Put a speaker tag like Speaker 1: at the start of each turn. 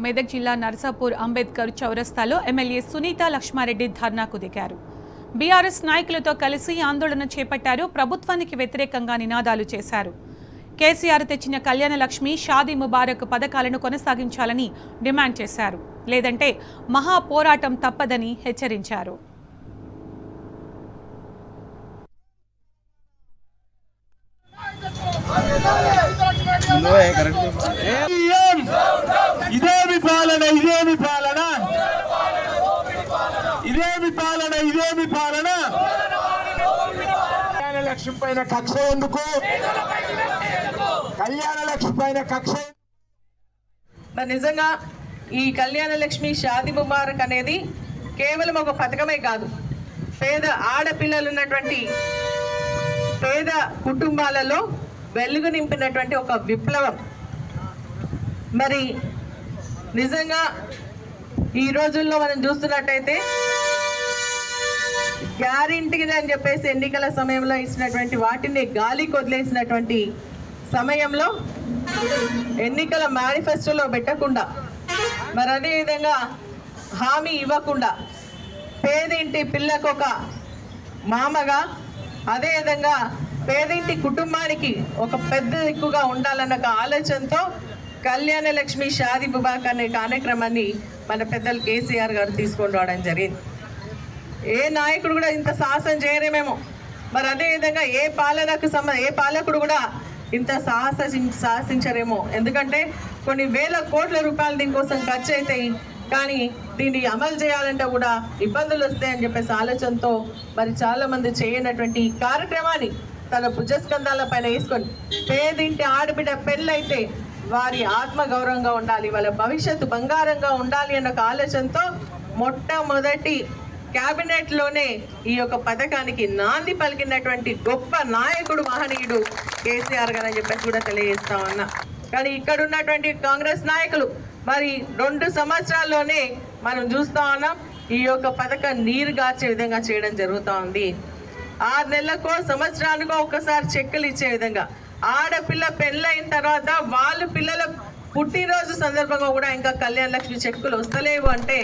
Speaker 1: మెదక్ జిల్లా నర్సాపూర్ అంబేద్కర్ చౌరస్తాలో ఎమ్మెల్యే సునీత లక్ష్మారెడ్డి ధర్నాకు దిగారు. బీఆర్ఎస్ నాయకులతో కలిసి ఆందోళన చేపట్టారు. ప్రభుత్వానికి వ్యతిరేకంగా నినాదాలు చేశారు. కేసీఆర్ తెచ్చిన కళ్యాణ లక్ష్మి, షాదీ ముబారక్ పథకాలను కొనసాగించాలని డిమాండ్ చేశారు. లేదంటే మహా పోరాటం తప్పదని హెచ్చరించారు.
Speaker 2: ఇదేమి పాలన, ఇదేమి పాలన, ఇదేమి పాలన, ఇదేమి పాలన. కళ్యాణ లక్ష్మి పైన కక్ష ఎందుకు? కళ్యాణ లక్ష్మి పైన కక్ష.
Speaker 3: మరి నిజంగా ఈ కళ్యాణ లక్ష్మి, షాదీ ముబారక్ అనేది కేవలం ఒక పథకమే కాదు, పేద ఆడపిల్లలు ఉన్నటువంటి పేద కుటుంబాలలో వెలుగు నింపినటువంటి ఒక విప్లవం. మరి నిజంగా ఈ రోజుల్లో మనం చూస్తున్నట్టయితే గ్యారెంటీ అని చెప్పేసి ఎన్నికల సమయంలో ఇచ్చినటువంటి వాటిని గాలికి వదిలేసినటువంటి సమయంలో ఎన్నికల మేనిఫెస్టోలో పెట్టకుండా, మరి అదేవిధంగా హామీ ఇవ్వకుండా పేదింటి పిల్లకు ఒక మామగా, అదేవిధంగా పేదింటి కుటుంబానికి ఒక పెద్ద దిక్కుగా ఉండాలన్న ఒక ఆలోచనతో కళ్యాణ లక్ష్మి, షాదీ ముబారక్ అనే కార్యక్రమాన్ని మన పెద్దలు కేసీఆర్ గారు తీసుకొని రావడం జరిగింది. ఏ నాయకుడు కూడా ఇంత సాహసం చేయరేమేమో. మరి అదేవిధంగా ఏ పాలకుడు కూడా ఇంత సాహసించరేమో. ఎందుకంటే కొన్ని వేల కోట్ల రూపాయలు దీనికోసం ఖర్చు అవుతాయి, కానీ దీన్ని అమలు చేయాలంటే కూడా ఇబ్బందులు వస్తాయని చెప్పేసి ఆలోచనతో మరి చాలా మంది చేయనటువంటి ఈ కార్యక్రమాన్ని తన భుజస్కంధాల పైన వేసుకొని పేదింటి ఆడబిడ్డ పెళ్ళైతే వారి ఆత్మ గౌరవంగా ఉండాలి, వాళ్ళ భవిష్యత్తు బంగారంగా ఉండాలి అన్న ఒక ఆలోచనతో మొట్టమొదటి క్యాబినెట్లోనే ఈ యొక్క పథకానికి నాంది పలికినటువంటి గొప్ప నాయకుడు, మహనీయుడు కేసీఆర్ గారు అని చెప్పేసి కూడా తెలియజేస్తా ఉన్నా. కానీ ఇక్కడ ఉన్నటువంటి కాంగ్రెస్ నాయకులు మరి 2 సంవత్సరాల్లోనే మనం చూస్తా ఉన్నాం ఈ యొక్క పథకం నీరు గార్చే విధంగా చేయడం జరుగుతూ ఉంది. 6 నెలలకో సంవత్సరానికో ఒక్కసారి చెక్కులు ఇచ్చే విధంగా, ఆడపిల్ల పెళ్ళైన తర్వాత వాళ్ళ పిల్లల పుట్టినరోజు సందర్భంగా కూడా ఇంకా కళ్యాణ లక్ష్మి చెక్కులు వస్తలేవు అంటే